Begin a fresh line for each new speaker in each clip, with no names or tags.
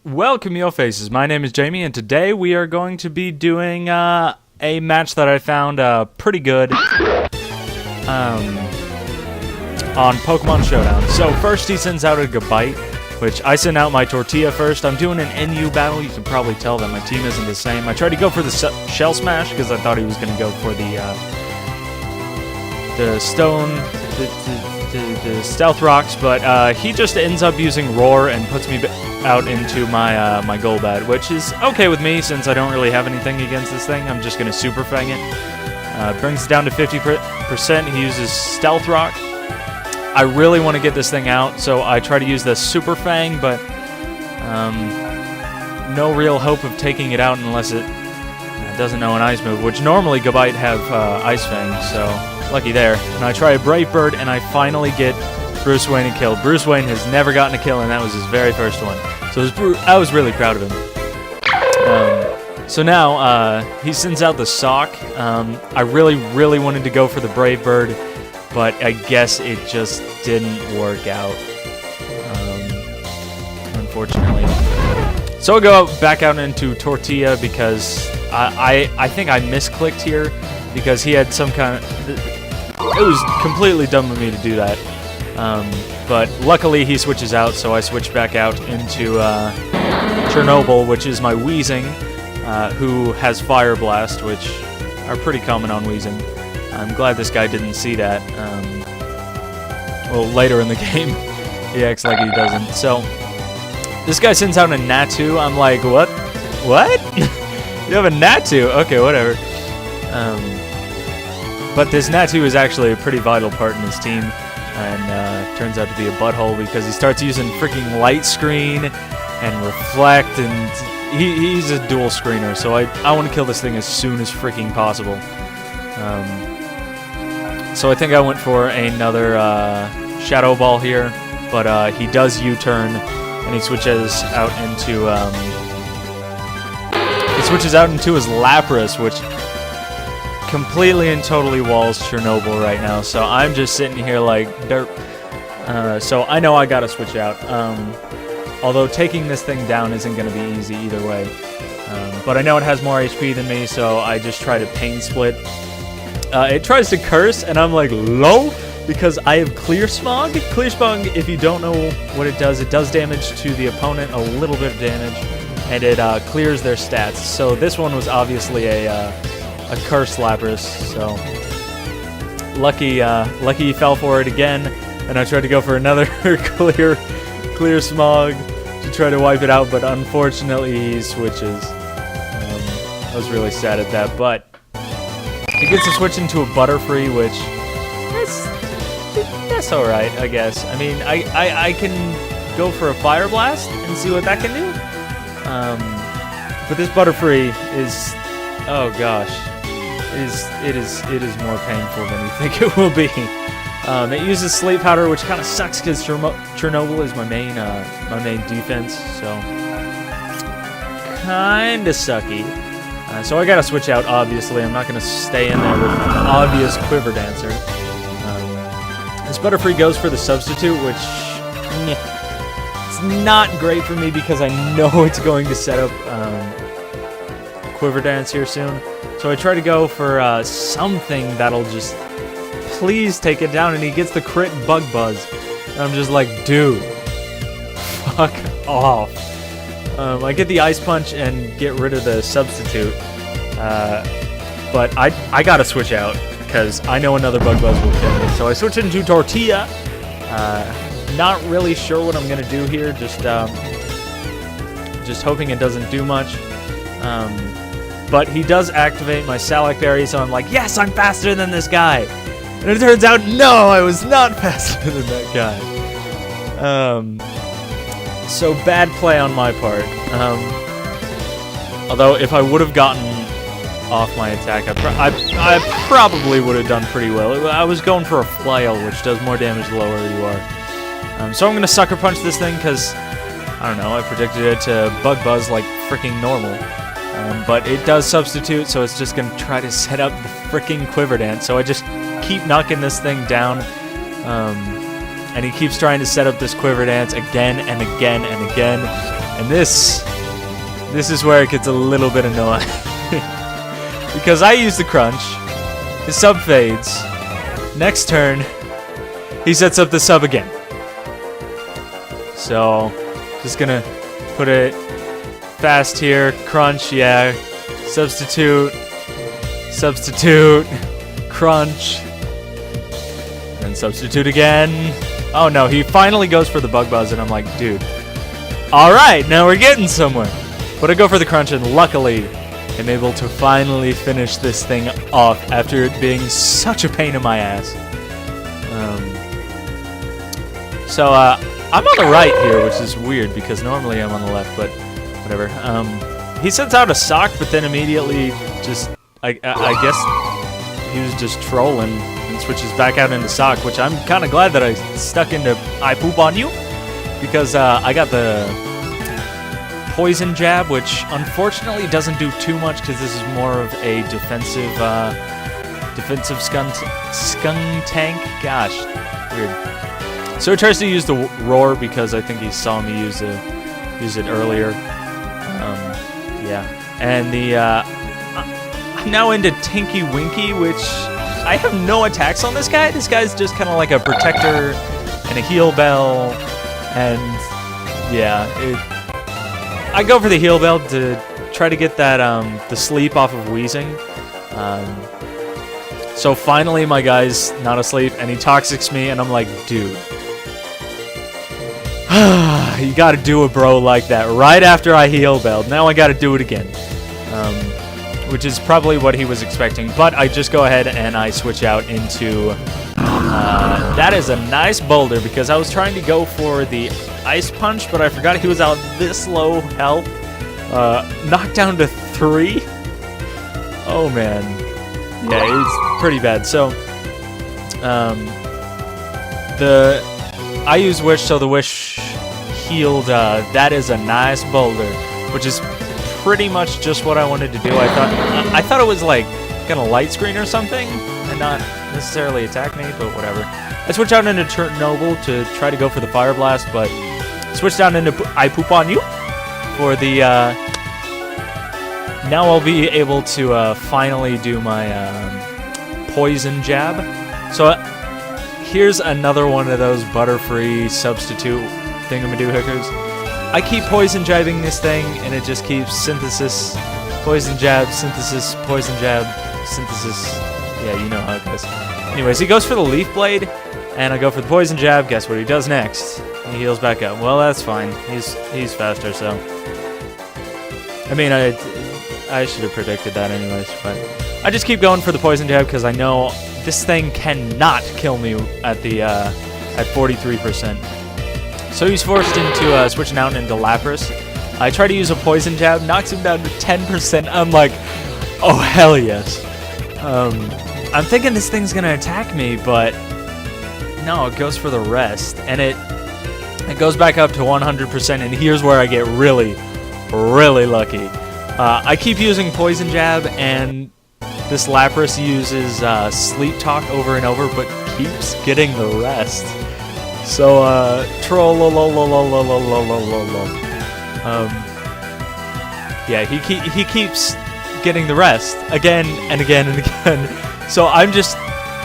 Welcome, Yo Faces. My name is Jamie, and today we are going to be doing a match that I found pretty good on Pokemon Showdown. So first he sends out a Gabite, which I send out my Tortilla first. I'm doing an NU battle. You can probably tell that my team isn't the same. I tried to go for the Shell Smash because I thought he was going to go for the Stone, the Stealth Rocks, but he just ends up using Roar and puts me out into my my Golbat, which is okay with me since I don't really have anything against this thing. I'm just going to Super Fang it. Brings it down to 50%. He uses Stealth Rock. I really want to get this thing out, so I try to use the Super Fang, but no real hope of taking it out unless it doesn't know an Ice move, which normally Gabite have Ice Fang, so lucky there. And I try a Brave Bird, and I finally get Bruce Wayne a kill. Bruce Wayne has never gotten a kill, and that was his very first one. So I was really proud of him. So now he sends out the Sock. I really wanted to go for the Brave Bird, but I guess it just didn't work out, unfortunately. So I'll go back out into Tortilla because I think I misclicked here because he had some kind of... It was completely dumb of me to do that. But luckily he switches out, so I switch back out into Chernobyl, which is my Weezing, who has Fire Blast, which are pretty common on Weezing. I'm glad this guy didn't see that. Well, later in the game, he acts like he doesn't. So, this guy sends out a Natu. I'm like, what? What? You have a Natu? Okay, whatever. But this Natu is actually a pretty vital part in his team, and turns out to be a butthole because he starts using freaking Light Screen and Reflect, and he's a dual screener, so I want to kill this thing as soon as freaking possible. So I think I went for another Shadow Ball here, but he does U-turn, and he switches out into his Lapras, which completely and totally walls Chernobyl right now. So I'm just sitting here like derp. So I know I gotta switch out. Although taking this thing down isn't gonna be easy either way. But I know it has more HP than me, so I just try to Pain Split. It tries to curse, and I'm like, low, because I have Clear Smog. Clear Smog, if you don't know what it does damage to the opponent, a little bit of damage, and it clears their stats. So this one was obviously a Curse Lapras, so lucky he fell for it again, and I tried to go for another Clear Smog to try to wipe it out, but unfortunately he switches. I was really sad at that, but he gets to switch into a Butterfree, which that's alright, I guess. I mean, I can go for a Fire Blast and see what that can do. But this Butterfree is, oh gosh, it is more painful than you think it will be. It uses Sleep Powder, which kind of sucks because Chernobyl is my main defense, so kind of sucky. So I gotta switch out, obviously. I'm not gonna stay in there with an obvious Quiver Dancer. This Butterfree goes for the Substitute, which it's not great for me because I know it's going to set up Quiver Dance here soon. So I try to go for something that'll just please take it down, and he gets the crit Bug Buzz. And I'm just like, dude, fuck off. I get the Ice Punch and get rid of the Substitute, but I gotta switch out because I know another Bug Buzz will kill me. So I switch into Tortilla. Not really sure what I'm gonna do here. Just hoping it doesn't do much. But he does activate my Salac Berry, so I'm like, yes, I'm faster than this guy. And it turns out, no, I was not faster than that guy. So bad play on my part. Although if I would have gotten off my attack, I probably would have done pretty well. I was going for a Flail, which does more damage the lower you are. So I'm going to Sucker Punch this thing because, I don't know, I predicted it to Bug Buzz like freaking normal. But it does Substitute, so it's just going to try to set up the freaking Quiver Dance. So I just keep knocking this thing down. And he keeps trying to set up this Quiver Dance again and again and again. And this is where it gets a little bit annoying. Because I use the crunch, his sub fades, next turn, he sets up the sub again. So, just gonna put it fast here, crunch, yeah, substitute, crunch, and substitute again. Oh no, he finally goes for the bug buzz, and I'm like, dude, alright, now we're getting somewhere. But I go for the crunch, and luckily, I'm able to finally finish this thing off after it being such a pain in my ass. So, I'm on the right here, which is weird, because normally I'm on the left, but whatever. He sends out a sock, but then immediately just, I guess he was just trolling and switches back out into sock, which I'm kind of glad that I stuck into I poop on you, because I got the poison jab, which unfortunately doesn't do too much, because this is more of a defensive skunk tank. Gosh, weird. So he tries to use the roar because I think he saw me use it earlier. Yeah, and I'm now into Tinky Winky, which I have no attacks on this guy. This guy's just kind of like a protector and a heal bell, and yeah, I go for the heal bell to try to get that the sleep off of wheezing. So finally my guy's not asleep and he toxics me, and I'm like, dude, you gotta do a bro like that right after I heal belled. Now I gotta do it again. Which is probably what he was expecting, but I just go ahead and I switch out into that is a nice boulder, because I was trying to go for the ice punch, but I forgot he was out this low health. Knocked down to 3. Oh man, yeah, it's pretty bad. So I use wish, so the wish healed. That is a nice boulder, which is pretty much just what I wanted to do. I thought it was like gonna light screen or something and not necessarily attack me, but whatever. I switched out into Chernobyl to try to go for the fire blast, but switched down into I poop on you for the now I'll be able to finally do my poison jab. So here's another one of those butterfree substitute thingamadoohickers. I keep poison jabbing this thing, and it just keeps synthesis, poison jab, synthesis, poison jab, synthesis. Yeah, you know how it goes. Anyways, he goes for the leaf blade, and I go for the poison jab. Guess what he does next? He heals back up. Well, that's fine. He's faster, so. I mean, I should have predicted that anyways, but I just keep going for the poison jab because I know this thing cannot kill me at the at 43%. So he's forced into switching out into Lapras. I try to use a poison jab, knocks him down to 10%. I'm like, oh hell yes. I'm thinking this thing's gonna attack me, but no, it goes for the rest, and it goes back up to 100%. And here's where I get really, really lucky. I keep using poison jab, and this Lapras uses sleep talk over and over, but keeps getting the rest. So, yeah, he keeps getting the rest again and again and again. So I'm just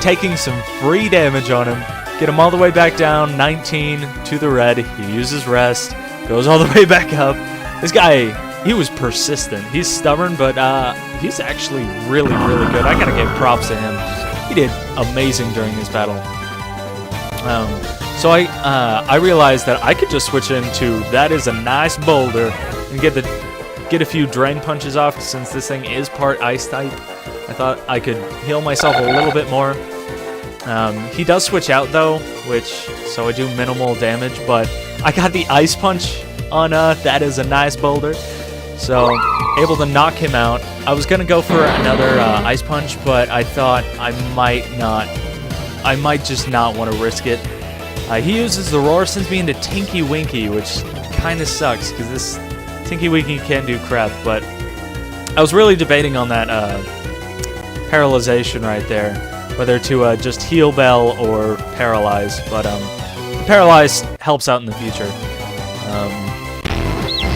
taking some free damage on him, get him all the way back down, 19 to the red. He uses rest, goes all the way back up. This guy, he was persistent. He's stubborn, but he's actually really, really good. I gotta give props to him. He did amazing during this battle. So I realized that I could just switch into that is a nice boulder and get a few drain punches off, since this thing is part ice type. I thought I could heal myself a little bit more. He does switch out though, so I do minimal damage, but I got the ice punch on that is a nice boulder, so able to knock him out. I was gonna go for another ice punch, but I thought I might just not want to risk it. He uses the roar, sends me into Tinky Winky, which kind of sucks because this Tinky Winky can't do crap. But I was really debating on that paralyzation right there, whether to just heal bell or paralyze. But paralyze helps out in the future.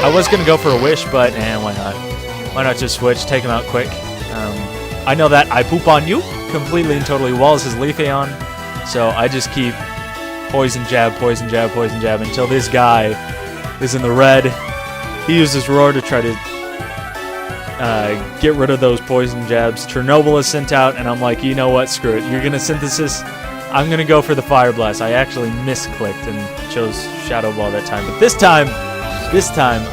I was going to go for a wish, but why not? Why not just switch, take him out quick? I know that I poop on you completely and totally walls his Leafeon, so I just keep poison jab, poison jab, poison jab until this guy is in the red. He uses Roar to try to get rid of those poison jabs. Chernobyl is sent out, and I'm like, you know what? Screw it. You're going to Synthesis. I'm going to go for the Fire Blast. I actually misclicked and chose Shadow Ball that time. But this time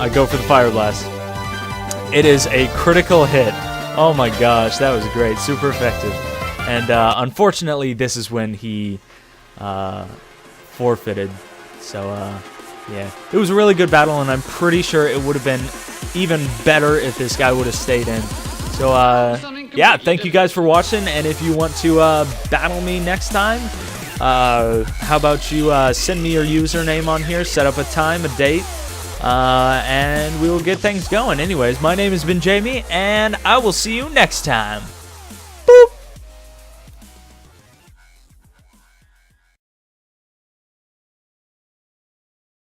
I go for the Fire Blast. It is a critical hit. Oh my gosh, that was great. Super effective. And unfortunately, this is when he forfeited. So, yeah. It was a really good battle, and I'm pretty sure it would have been even better if this guy would have stayed in. So, yeah, thank you guys for watching, and if you want to battle me next time, how about you send me your username on here, set up a time, a date, and we will get things going. Anyways, my name has been Jamie, and I will see you next time.